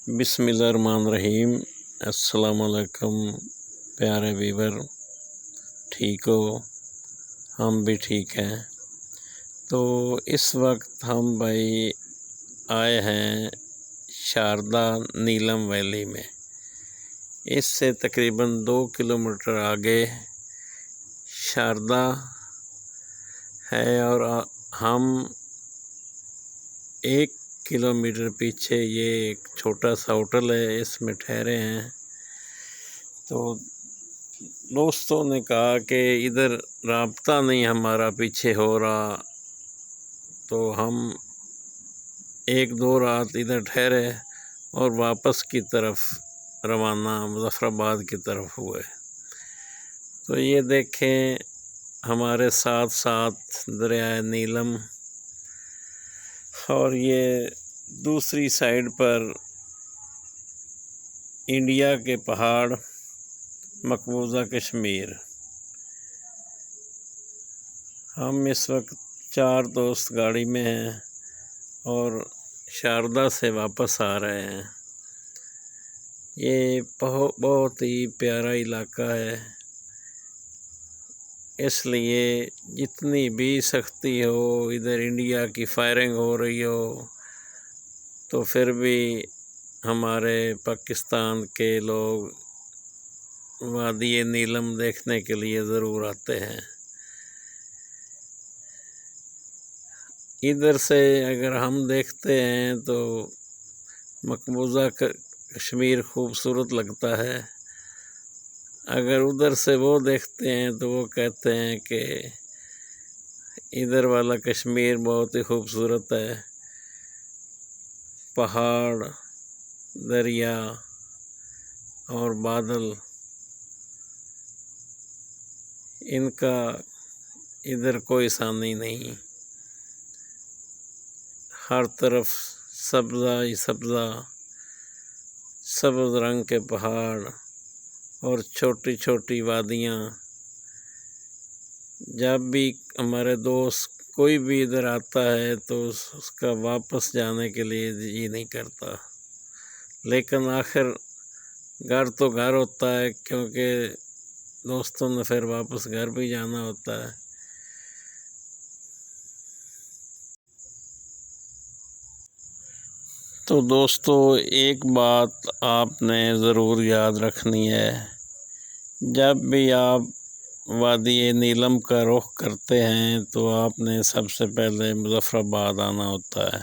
بسم اللہ الرحمن الرحیم۔ السلام علیکم پیارے ویور، ٹھیک ہو؟ ہم بھی ٹھیک ہیں۔ تو اس وقت ہم بھائی آئے ہیں شاردا نیلم ویلی میں۔ اس سے تقریباً 2 کلومیٹر آگے شاردا ہے اور ہم 1 کلومیٹر پیچھے یہ ایک چھوٹا سا ہوٹل ہے، اس میں ٹھہرے ہیں۔ تو دوستوں نے کہا کہ ادھر رابطہ نہیں ہمارا پیچھے ہو رہا، تو ہم 1-2 رات ادھر ٹھہرے اور واپس کی طرف روانہ مظفر آباد کی طرف ہوئے۔ تو یہ دیکھیں ہمارے ساتھ ساتھ دریائے نیلم، اور یہ دوسری سائیڈ پر انڈیا کے پہاڑ مقبوضہ کشمیر۔ ہم اس وقت 4 دوست گاڑی میں ہیں اور شاردا سے واپس آ رہے ہیں۔ یہ بہت ہی پیارا علاقہ ہے، اس لیے جتنی بھی سختی ہو، ادھر انڈیا کی فائرنگ ہو رہی ہو، تو پھر بھی ہمارے پاکستان کے لوگ وادی نیلم دیکھنے کے لیے ضرور آتے ہیں۔ ادھر سے اگر ہم دیکھتے ہیں تو مقبوضہ کشمیر خوبصورت لگتا ہے، اگر ادھر سے وہ دیکھتے ہیں تو وہ کہتے ہیں کہ ادھر والا کشمیر بہت ہی خوبصورت ہے۔ پہاڑ، دریا اور بادل، ان کا ادھر کوئی ثانی نہیں۔ ہر طرف سبزہ ہی سبزہ، سبز رنگ کے پہاڑ اور چھوٹی چھوٹی وادیاں۔ جب بھی ہمارے دوست کوئی بھی ادھر آتا ہے تو اس کا واپس جانے کے لیے جی نہیں کرتا، لیکن آخر گھر تو گھر ہوتا ہے، کیونکہ دوستوں نے پھر واپس گھر بھی جانا ہوتا ہے۔ تو دوستو، ایک بات آپ نے ضرور یاد رکھنی ہے، جب بھی آپ وادی نیلم کا رخ کرتے ہیں تو آپ نے سب سے پہلے مظفر آباد آنا ہوتا ہے۔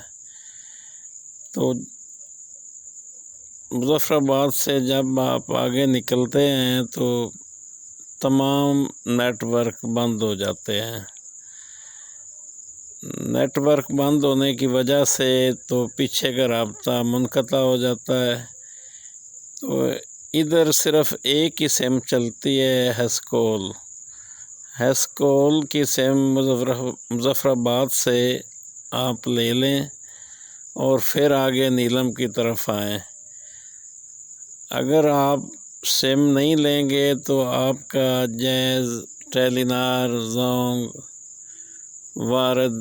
تو مظفر آباد سے جب آپ آگے نکلتے ہیں تو تمام نیٹ ورک بند ہو جاتے ہیں۔ نیٹ ورک بند ہونے کی وجہ سے تو پیچھے کا رابطہ منقطع ہو جاتا ہے۔ تو ادھر صرف ایک ہی سم چلتی ہے، ہیسکول کی سم مظفر آباد سے آپ لے لیں اور پھر آگے نیلم کی طرف آئیں۔ اگر آپ سم نہیں لیں گے تو آپ کا جیز، ٹیلی نار، زونگ، وارد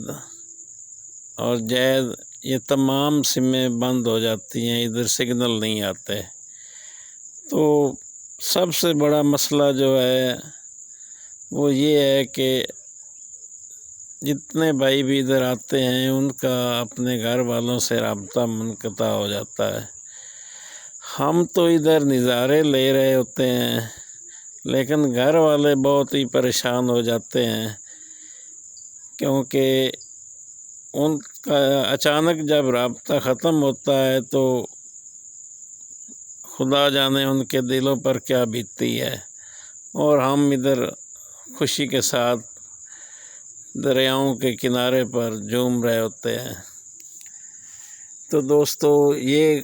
اور جیز، یہ تمام سمیں بند ہو جاتی ہیں، ادھر سگنل نہیں آتے۔ تو سب سے بڑا مسئلہ جو ہے وہ یہ ہے کہ جتنے بھائی بھی ادھر آتے ہیں ان کا اپنے گھر والوں سے رابطہ منقطع ہو جاتا ہے۔ ہم تو ادھر نظارے لے رہے ہوتے ہیں، لیکن گھر والے بہت ہی پریشان ہو جاتے ہیں، کیونکہ ان کا اچانک جب رابطہ ختم ہوتا ہے تو خدا جانے ان کے دلوں پر کیا بیتتی ہے، اور ہم ادھر خوشی کے ساتھ دریاؤں کے کنارے پر جھوم رہے ہوتے ہیں۔ تو دوستو، یہ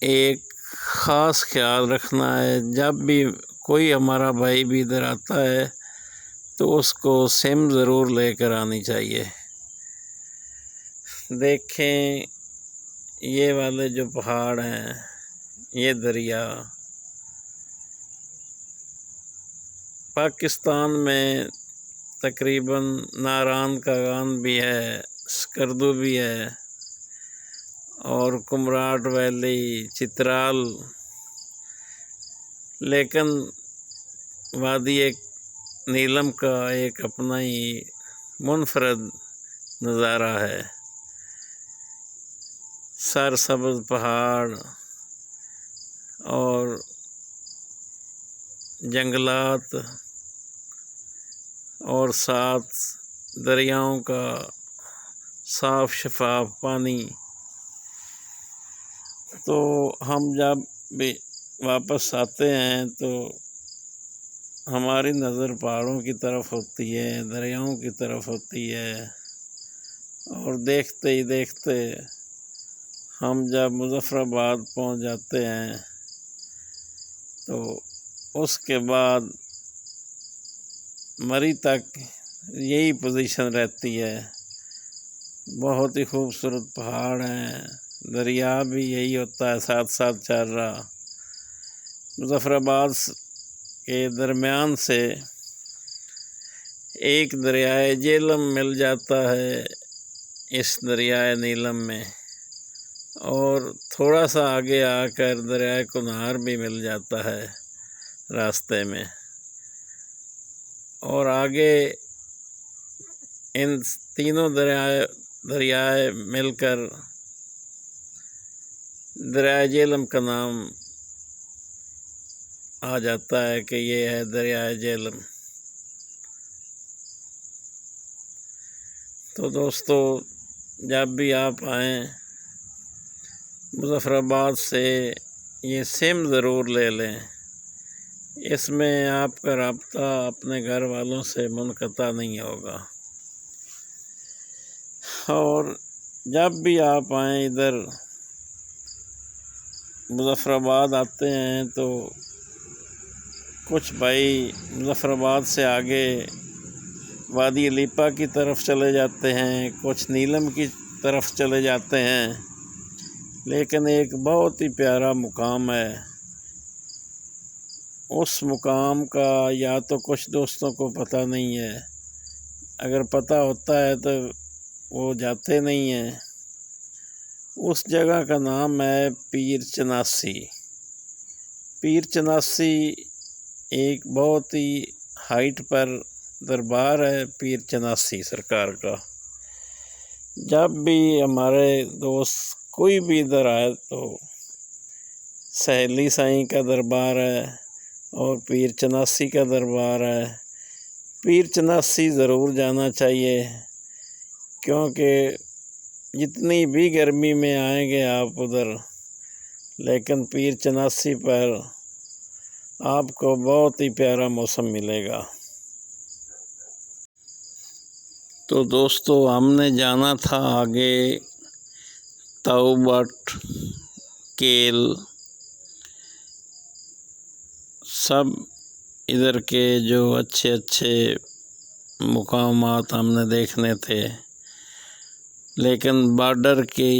ایک خاص خیال رکھنا ہے، جب بھی کوئی ہمارا بھائی بھی ادھر آتا ہے تو اس کو سم ضرور لے کر آنی چاہیے۔ دیکھیں یہ والے جو پہاڑ ہیں، یہ دریا، پاکستان میں تقریباً ناران کا گان بھی ہے، سکردو بھی ہے، اور کمراٹ ویلی، چترال، لیکن وادی نیلم کا ایک اپنا ہی منفرد نظارہ ہے۔ سرسبز پہاڑ اور جنگلات اور ساتھ دریاؤں کا صاف شفاف پانی۔ تو ہم جب بھی واپس آتے ہیں تو ہماری نظر پہاڑوں کی طرف ہوتی ہے، دریاؤں کی طرف ہوتی ہے، اور دیکھتے ہی دیکھتے ہم جب مظفر آباد پہنچ جاتے ہیں تو اس کے بعد مری تک یہی پوزیشن رہتی ہے۔ بہت ہی خوبصورت پہاڑ ہیں، دریا بھی یہی ہوتا ہے ساتھ ساتھ چل رہا۔ مظفر آباد کے درمیان سے ایک دریائے جہلم مل جاتا ہے اس دریائے نیلم میں، اور تھوڑا سا آگے آ کر دریائے کنہار بھی مل جاتا ہے راستے میں، اور آگے ان تینوں دریائے مل کر دریائے جہلم کا نام آ جاتا ہے کہ یہ ہے دریائے جہلم۔ تو دوستو، جب بھی آپ آئیں مظفر آباد سے یہ سم ضرور لے لیں، اس میں آپ کا رابطہ اپنے گھر والوں سے منقطع نہیں ہوگا۔ اور جب بھی آپ آئیں ادھر مظفر آباد آتے ہیں تو کچھ بھائی مظفر آباد سے آگے وادی لیپا کی طرف چلے جاتے ہیں، کچھ نیلم کی طرف چلے جاتے ہیں، لیکن ایک بہت ہی پیارا مقام ہے۔ اس مقام کا یا تو کچھ دوستوں کو پتہ نہیں ہے، اگر پتہ ہوتا ہے تو وہ جاتے نہیں ہیں۔ اس جگہ کا نام ہے پیر چناسی۔ پیر چناسی ایک بہت ہی ہائٹ پر دربار ہے پیر چناسی سرکار کا۔ جب بھی ہمارے دوست کوئی بھی ادھر آئے تو سہیلی سائیں کا دربار ہے اور پیر چناسی کا دربار ہے۔ پیر چناسی ضرور جانا چاہیے، کیونکہ جتنی بھی گرمی میں آئیں گے آپ ادھر، لیکن پیر چناسی پر آپ کو بہت ہی پیارا موسم ملے گا۔ تو دوستو، ہم نے جانا تھا آگے تاؤ بٹ، کیل، سب ادھر کے جو اچھے اچھے مقامات ہم نے دیکھنے تھے، لیکن بارڈر کی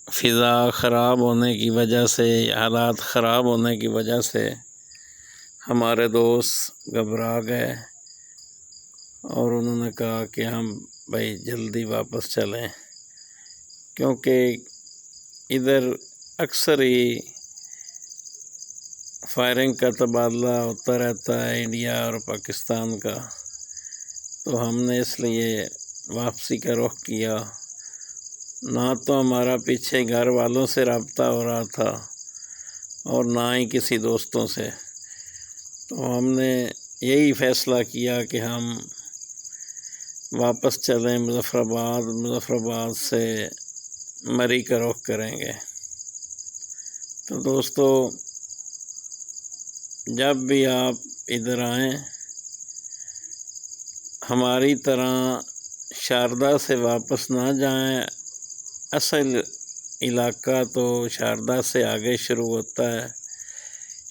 فضا خراب ہونے کی وجہ سے، حالات خراب ہونے کی وجہ سے ہمارے دوست گھبرا گئے اور انہوں نے کہا کہ ہم بھائی جلدی واپس چلیں، کیونکہ ادھر اکثر ہی فائرنگ کا تبادلہ ہوتا رہتا ہے انڈیا اور پاکستان کا۔ تو ہم نے اس لیے واپسی کا رخ کیا۔ نہ تو ہمارا پیچھے گھر والوں سے رابطہ ہو رہا تھا اور نہ ہی کسی دوستوں سے، تو ہم نے یہی فیصلہ کیا کہ ہم واپس چلیں مظفر آباد سے مری کا رخ کریں گے۔ تو دوستو، جب بھی آپ ادھر آئیں ہماری طرح شاردا سے واپس نہ جائیں۔ اصل علاقہ تو شاردا سے آگے شروع ہوتا ہے۔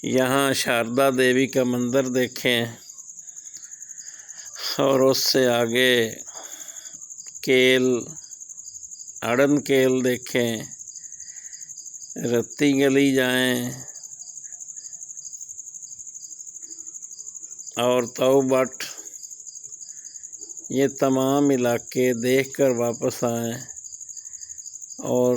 یہاں شاردا دیوی کا مندر دیکھیں، اور اس سے آگے کیل، اڑن کیل دیکھیں، رتی گلی جائیں اور تاؤ بٹ، یہ تمام علاقے دیکھ کر واپس آئیں، اور